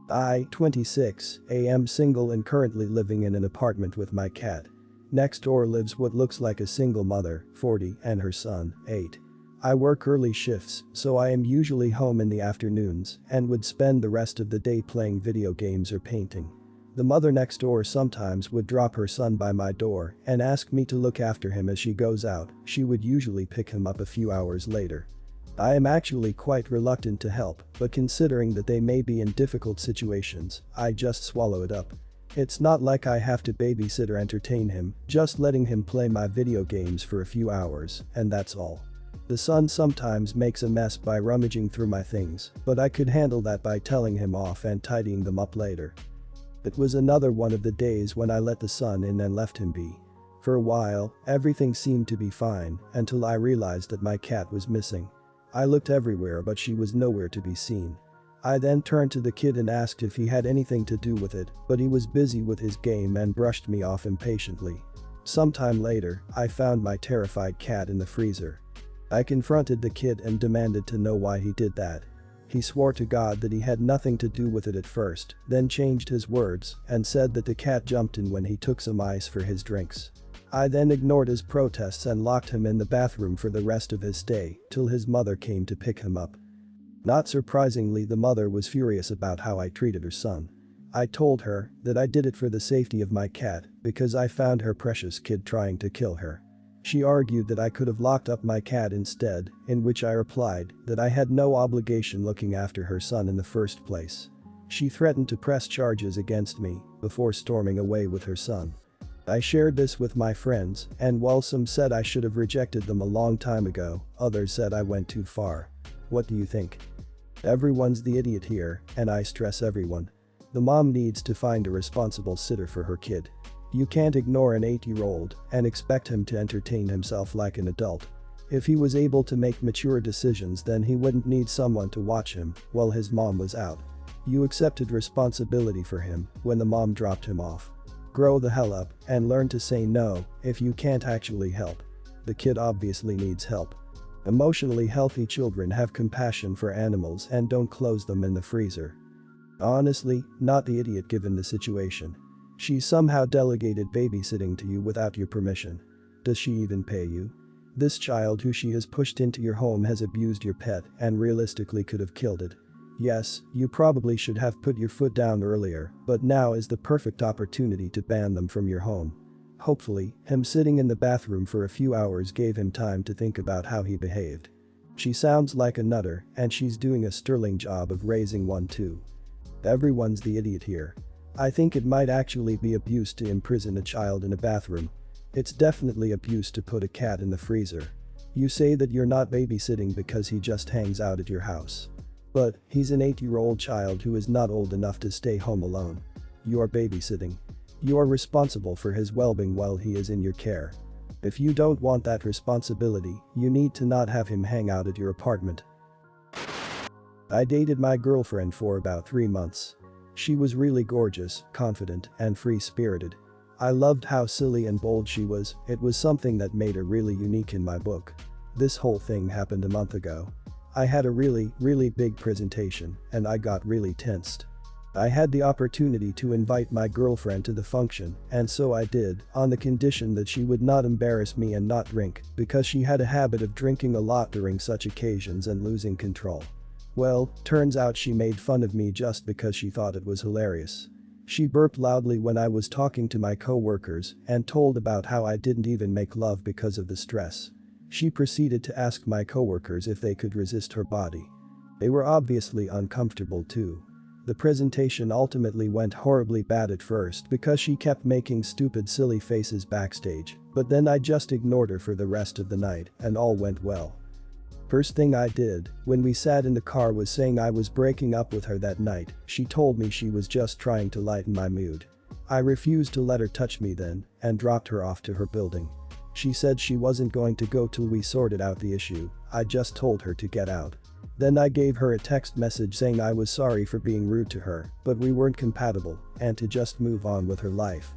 I, 26, am single and currently living in an apartment with my cat. Next door lives what looks like a single mother, 40, and her son, 8. I work early shifts, so I am usually home in the afternoons and would spend the rest of the day playing video games or painting. The mother next door sometimes would drop her son by my door and ask me to look after him as she goes out. She would usually pick him up a few hours later. I am actually quite reluctant to help, but considering that they may be in difficult situations, I just swallow it up. It's not like I have to babysit or entertain him, just letting him play my video games for a few hours, and that's all. The son sometimes makes a mess by rummaging through my things, but I could handle that by telling him off and tidying them up later. It was another one of the days when I let the son in and left him be. For a while, everything seemed to be fine until I realized that my cat was missing. I looked everywhere but she was nowhere to be seen. I then turned to the kid and asked if he had anything to do with it, but he was busy with his game and brushed me off impatiently. Sometime later, I found my terrified cat in the freezer. I confronted the kid and demanded to know why he did that. He swore to God that he had nothing to do with it at first, then changed his words and said that the cat jumped in when he took some ice for his drinks. I then ignored his protests and locked him in the bathroom for the rest of his stay till his mother came to pick him up. Not surprisingly, the mother was furious about how I treated her son. I told her that I did it for the safety of my cat because I found her precious kid trying to kill her. She argued that I could have locked up my cat instead, in which I replied that I had no obligation looking after her son in the first place. She threatened to press charges against me before storming away with her son. I shared this with my friends, and while some said I should have rejected them a long time ago, others said I went too far. What do you think? Everyone's the idiot here, and I stress everyone. The mom needs to find a responsible sitter for her kid. You can't ignore an 8-year-old and expect him to entertain himself like an adult. If he was able to make mature decisions, then he wouldn't need someone to watch him while his mom was out. You accepted responsibility for him when the mom dropped him off. Grow the hell up and learn to say no if you can't actually help. The kid obviously needs help. Emotionally healthy children have compassion for animals and don't close them in the freezer. Honestly, not the idiot given the situation. She somehow delegated babysitting to you without your permission. Does she even pay you? This child who she has pushed into your home has abused your pet and realistically could have killed it. Yes, you probably should have put your foot down earlier, but now is the perfect opportunity to ban them from your home. Hopefully, him sitting in the bathroom for a few hours gave him time to think about how he behaved. She sounds like a nutter, and she's doing a sterling job of raising one too. Everyone's the idiot here. I think it might actually be abuse to imprison a child in a bathroom. It's definitely abuse to put a cat in the freezer. You say that you're not babysitting because he just hangs out at your house. But he's an 8-year-old child who is not old enough to stay home alone. You're babysitting. You're responsible for his well-being while he is in your care. If you don't want that responsibility, you need to not have him hang out at your apartment. I dated my girlfriend for about 3 months. She was really gorgeous, confident, and free-spirited. I loved how silly and bold she was. It was something that made her really unique in my book. This whole thing happened a month ago. I had a really big presentation, and I got really tensed. I had the opportunity to invite my girlfriend to the function, and so I did, on the condition that she would not embarrass me and not drink, because she had a habit of drinking a lot during such occasions and losing control. Well, turns out she made fun of me just because she thought it was hilarious. She burped loudly when I was talking to my co-workers and told about how I didn't even make love because of the stress. She proceeded to ask my co-workers if they could resist her body. They were obviously uncomfortable too. The presentation ultimately went horribly bad at first because she kept making stupid silly faces backstage, but then I just ignored her for the rest of the night and all went well. First thing I did when we sat in the car was saying I was breaking up with her that night. She told me she was just trying to lighten my mood. I refused to let her touch me then and dropped her off to her building. She said she wasn't going to go till we sorted out the issue. I just told her to get out. Then I gave her a text message saying I was sorry for being rude to her, but we weren't compatible and to just move on with her life.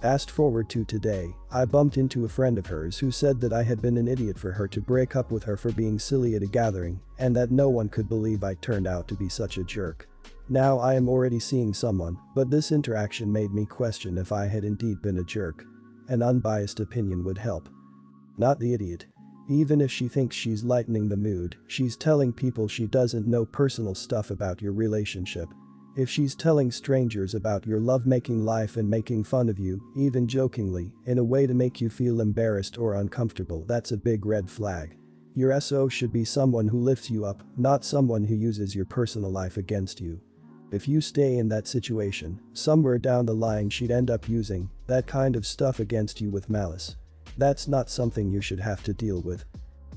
Fast forward to today, I bumped into a friend of hers who said that I had been an idiot for her to break up with her for being silly at a gathering, and that no one could believe I turned out to be such a jerk. Now I am already seeing someone, but this interaction made me question if I had indeed been a jerk. An unbiased opinion would help. Not the idiot. Even if she thinks she's lightening the mood, she's telling people she doesn't know personal stuff about your relationship. If she's telling strangers about your lovemaking life and making fun of you, even jokingly, in a way to make you feel embarrassed or uncomfortable, that's a big red flag. Your SO should be someone who lifts you up, not someone who uses your personal life against you. If you stay in that situation, somewhere down the line she'd end up using that kind of stuff against you with malice. That's not something you should have to deal with.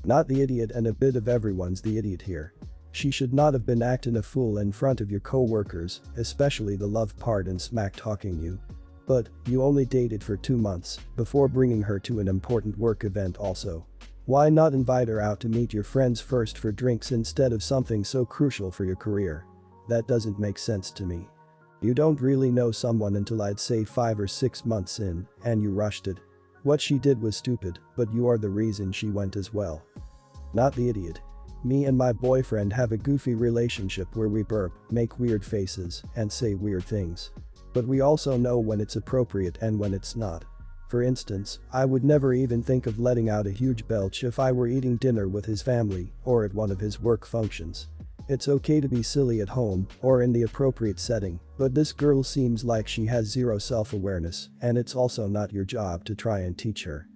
Not the idiot, and a bit of everyone's the idiot here. She should not have been acting a fool in front of your co-workers, especially the love part and smack-talking you. But, you only dated for 2 months before bringing her to an important work event also. Why not invite her out to meet your friends first for drinks instead of something so crucial for your career? That doesn't make sense to me. You don't really know someone until I'd say 5 or 6 months in, and you rushed it. What she did was stupid, but you are the reason she went as well. Not the idiot. Me and my boyfriend have a goofy relationship where we burp, make weird faces, and say weird things. But we also know when it's appropriate and when it's not. For instance, I would never even think of letting out a huge belch if I were eating dinner with his family or at one of his work functions. It's okay to be silly at home or in the appropriate setting, but this girl seems like she has zero self-awareness, and it's also not your job to try and teach her.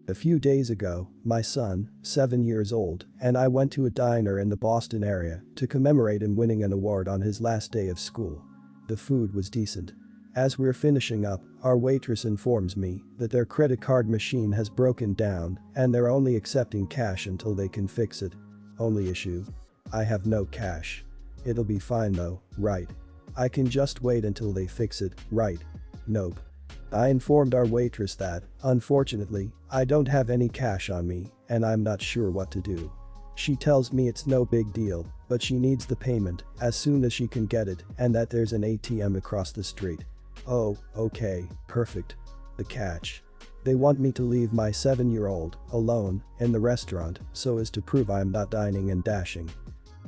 A few days ago, my son, 7 years old, and I went to a diner in the Boston area to commemorate him winning an award on his last day of school. The food was decent. As we're finishing up, our waitress informs me that their credit card machine has broken down and they're only accepting cash until they can fix it. Only issue? I have no cash. It'll be fine though, right? I can just wait until they fix it, right? Nope. I informed our waitress that, unfortunately, I don't have any cash on me and I'm not sure what to do. She tells me it's no big deal, but she needs the payment as soon as she can get it and that there's an ATM across the street. Oh, okay, perfect. The catch. They want me to leave my 7-year-old alone in the restaurant so as to prove I'm not dining and dashing.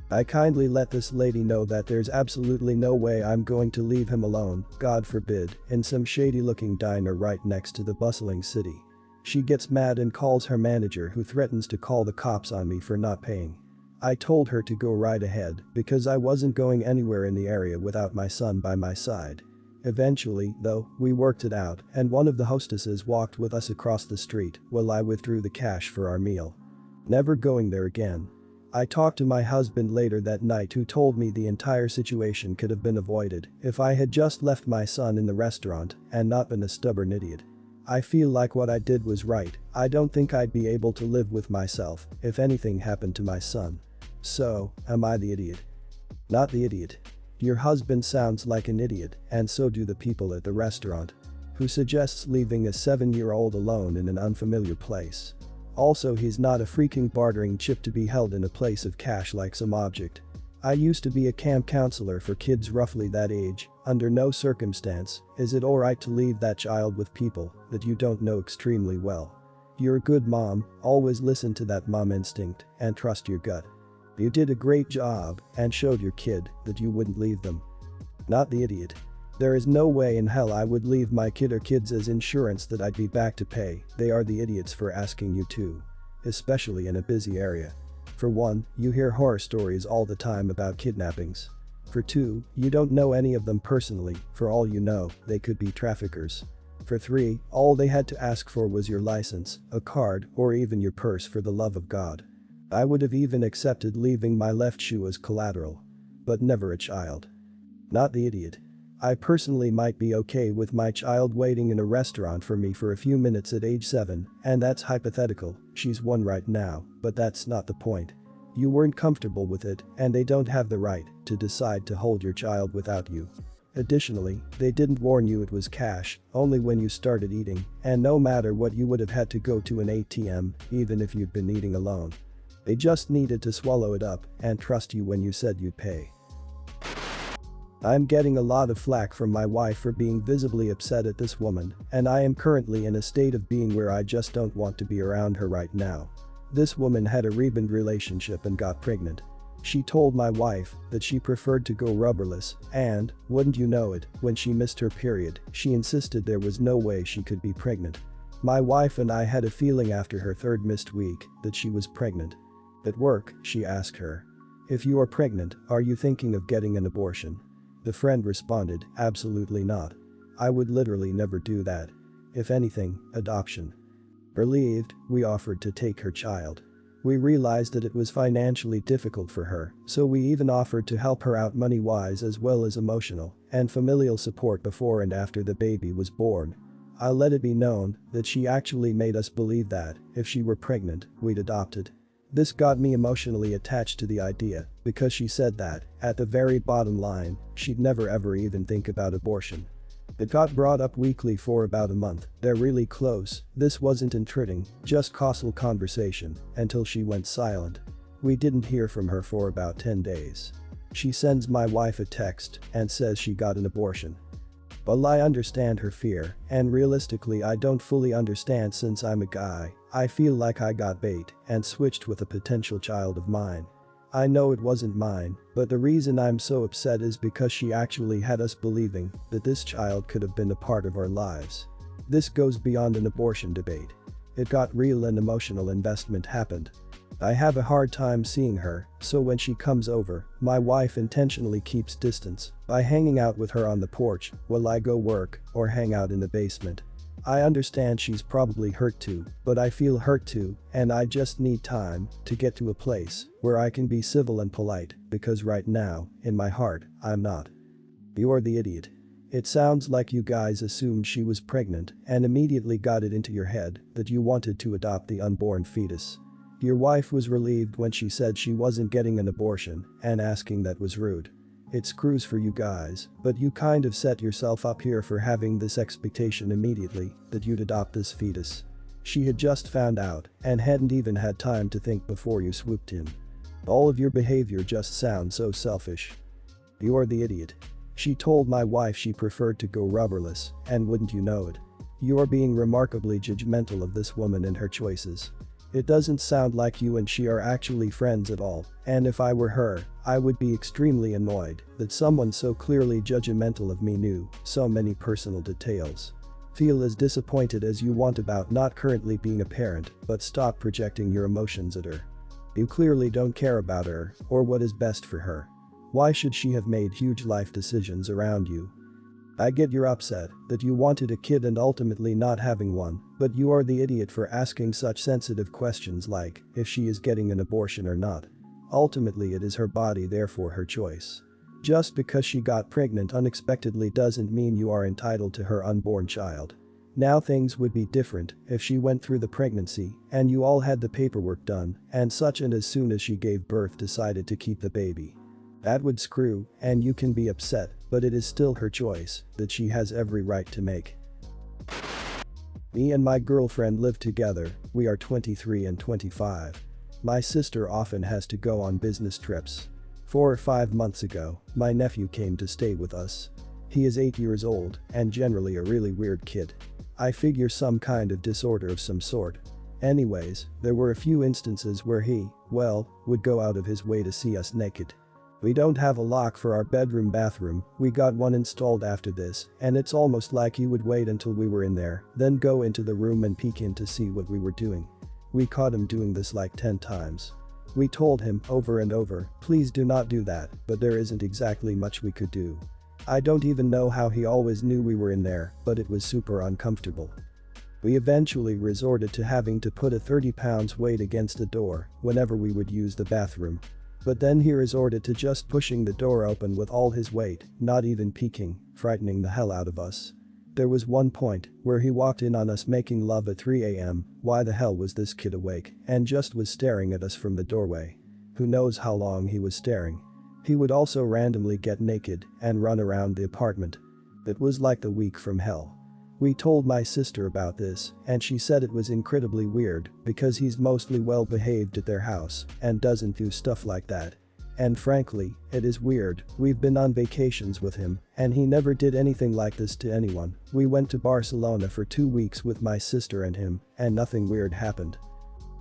I kindly let this lady know that there's absolutely no way I'm going to leave him alone, God forbid, in some shady-looking diner right next to the bustling city. She gets mad and calls her manager, who threatens to call the cops on me for not paying. I told her to go right ahead because I wasn't going anywhere in the area without my son by my side. Eventually, though, we worked it out and one of the hostesses walked with us across the street while I withdrew the cash for our meal. Never going there again. I talked to my husband later that night, who told me the entire situation could have been avoided if I had just left my son in the restaurant and not been a stubborn idiot. I feel like what I did was right. I don't think I'd be able to live with myself if anything happened to my son. So, am I the idiot? Not the idiot. Your husband sounds like an idiot, and so do the people at the restaurant. Who suggests leaving a 7-year-old alone in an unfamiliar place? Also, he's not a freaking bartering chip to be held in a place of cash like some object. I used to be a camp counselor for kids roughly that age. Under no circumstance is it alright to leave that child with people that you don't know extremely well. You're a good mom, always listen to that mom instinct and trust your gut. You did a great job and showed your kid that you wouldn't leave them. Not the idiot. There is no way in hell I would leave my kid or kids as insurance that I'd be back to pay. They are the idiots for asking you to. Especially in a busy area. For one, you hear horror stories all the time about kidnappings. For two, you don't know any of them personally. For all you know, they could be traffickers. For three, all they had to ask for was your license, a card, or even your purse, for the love of God. I would have even accepted leaving my left shoe as collateral. But never a child. Not the idiot. I personally might be okay with my child waiting in a restaurant for me for a few minutes at age 7, and that's hypothetical. She's 1 right now, but that's not the point. You weren't comfortable with it, and they don't have the right to decide to hold your child without you. Additionally, they didn't warn you it was cash only when you started eating, and no matter what you would have had to go to an ATM even if you'd been eating alone. They just needed to swallow it up and trust you when you said you'd pay. I'm getting a lot of flack from my wife for being visibly upset at this woman, and I am currently in a state of being where I just don't want to be around her right now. This woman had a rebound relationship and got pregnant. She told my wife that she preferred to go rubberless, and, wouldn't you know it, when she missed her period, she insisted there was no way she could be pregnant. My wife and I had a feeling after her third missed week that she was pregnant. At work, she asked her, "If you are pregnant, are you thinking of getting an abortion?" The friend responded, "Absolutely not. I would literally never do that. If anything, adoption." Relieved, we offered to take her child. We realized that it was financially difficult for her, so we even offered to help her out money-wise as well as emotional and familial support before and after the baby was born. I'll let it be known that she actually made us believe that, if she were pregnant, we'd adopt it. This got me emotionally attached to the idea because she said that, at the very bottom line, she'd never ever even think about abortion. It got brought up weekly for about a month. They're really close. This wasn't intriguing, just casual conversation, until she went silent. We didn't hear from her for about 10 days. She sends my wife a text and says she got an abortion. Well, I understand her fear, and realistically I don't fully understand since I'm a guy. I feel like I got bait and switched with a potential child of mine. I know it wasn't mine, but the reason I'm so upset is because she actually had us believing that this child could have been a part of our lives. This goes beyond an abortion debate. It got real and emotional investment happened. I have a hard time seeing her, so when she comes over, my wife intentionally keeps distance by hanging out with her on the porch while I go work or hang out in the basement. I understand she's probably hurt too, but I feel hurt too, and I just need time to get to a place where I can be civil and polite, because right now, in my heart, I'm not. You're the idiot. It sounds like you guys assumed she was pregnant and immediately got it into your head that you wanted to adopt the unborn fetus. Your wife was relieved when she said she wasn't getting an abortion, and asking that was rude. It screws for you guys, but you kind of set yourself up here for having this expectation immediately that you'd adopt this fetus. She had just found out and hadn't even had time to think before you swooped in. All of your behavior just sounds so selfish. You're the idiot. She told my wife she preferred to go rubberless, and wouldn't you know it? You're being remarkably judgmental of this woman and her choices. It doesn't sound like you and she are actually friends at all, and if I were her, I would be extremely annoyed that someone so clearly judgmental of me knew so many personal details. Feel as disappointed as you want about not currently being a parent, but stop projecting your emotions at her. You clearly don't care about her or what is best for her. Why should she have made huge life decisions around you? I get you're upset that you wanted a kid and ultimately not having one, but you are the idiot for asking such sensitive questions like if she is getting an abortion or not. Ultimately it is her body, therefore her choice. Just because she got pregnant unexpectedly doesn't mean you are entitled to her unborn child. Now things would be different if she went through the pregnancy and you all had the paperwork done and such, and as soon as she gave birth decided to keep the baby. That would screw, and you can be upset, but it is still her choice that she has every right to make. Me and my girlfriend live together. We are 23 and 25. My sister often has to go on business trips. 4 or 5 months ago, my nephew came to stay with us. He is 8 years old and generally a really weird kid. I figure some kind of disorder of some sort. Anyways, there were a few instances where he, well, would go out of his way to see us naked. We don't have a lock for our bedroom bathroom. We got one installed after this, and it's almost like he would wait until we were in there, then go into the room and peek in to see what we were doing. We caught him doing this like 10 times. We told him over and over, please do not do that, but there isn't exactly much we could do. I don't even know how he always knew we were in there, but it was super uncomfortable. We eventually resorted to having to put a 30 pounds weight against the door whenever we would use the bathroom. But then he resorted to just pushing the door open with all his weight, not even peeking, frightening the hell out of us. There was one point where he walked in on us making love at 3 a.m. Why the hell was this kid awake and just was staring at us from the doorway? Who knows how long he was staring. He would also randomly get naked and run around the apartment. It was like the week from hell. We told my sister about this, and she said it was incredibly weird because he's mostly well behaved at their house and doesn't do stuff like that. And frankly, it is weird. We've been on vacations with him, and he never did anything like this to anyone. We went to Barcelona for 2 weeks with my sister and him, and nothing weird happened.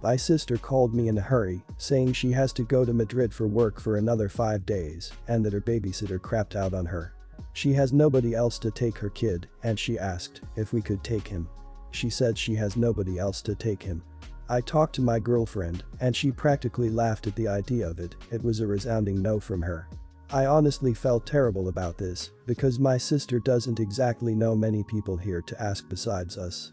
My sister called me in a hurry, saying she has to go to Madrid for work for another 5 days, and that her babysitter crapped out on her. She has nobody else to take her kid, and she asked if we could take him. She said she has nobody else to take him. I talked to my girlfriend, and she practically laughed at the idea of it. It was a resounding no from her. I honestly felt terrible about this, because my sister doesn't exactly know many people here to ask besides us.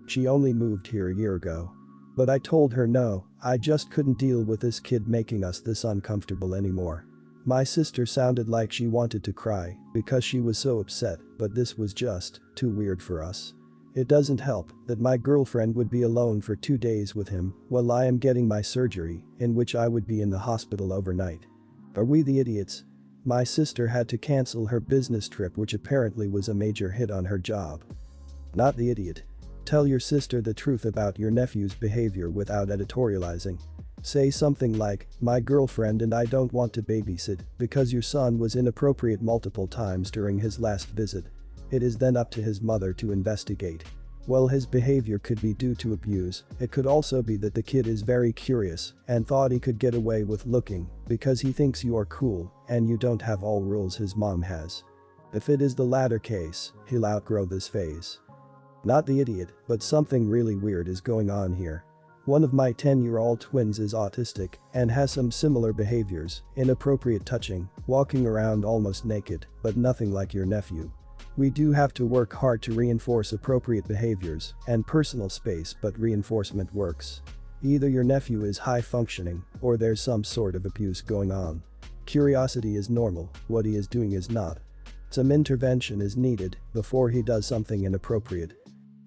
She only moved here a year ago. But I told her no, I just couldn't deal with this kid making us this uncomfortable anymore. My sister sounded like she wanted to cry because she was so upset, but this was just too weird for us. It doesn't help that my girlfriend would be alone for 2 days with him while I am getting my surgery, in which I would be in the hospital overnight. Are we the idiots? My sister had to cancel her business trip, which apparently was a major hit on her job. Not the idiot. Tell your sister the truth about your nephew's behavior without editorializing. Say something like, my girlfriend and I don't want to babysit because your son was inappropriate multiple times during his last visit. It is then up to his mother to investigate. While his behavior could be due to abuse, it could also be that the kid is very curious and thought he could get away with looking because he thinks you are cool and you don't have all rules his mom has. If it is the latter case, he'll outgrow this phase. Not the idiot, but something really weird is going on here. One of my 10-year-old twins is autistic and has some similar behaviors, inappropriate touching, walking around almost naked, but nothing like your nephew. We do have to work hard to reinforce appropriate behaviors and personal space, but reinforcement works. Either your nephew is high functioning or there's some sort of abuse going on. Curiosity is normal, what he is doing is not. Some intervention is needed before he does something inappropriate.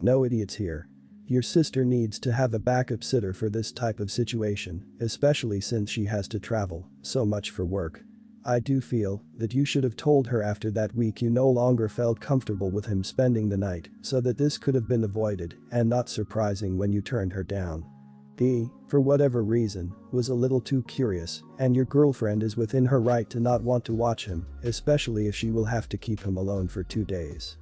No idiots here. Your sister needs to have a backup sitter for this type of situation, especially since she has to travel so much for work. I do feel that you should have told her after that week you no longer felt comfortable with him spending the night so that this could have been avoided and not surprising when you turned her down. He, for whatever reason, was a little too curious, and your girlfriend is within her right to not want to watch him, especially if she will have to keep him alone for 2 days.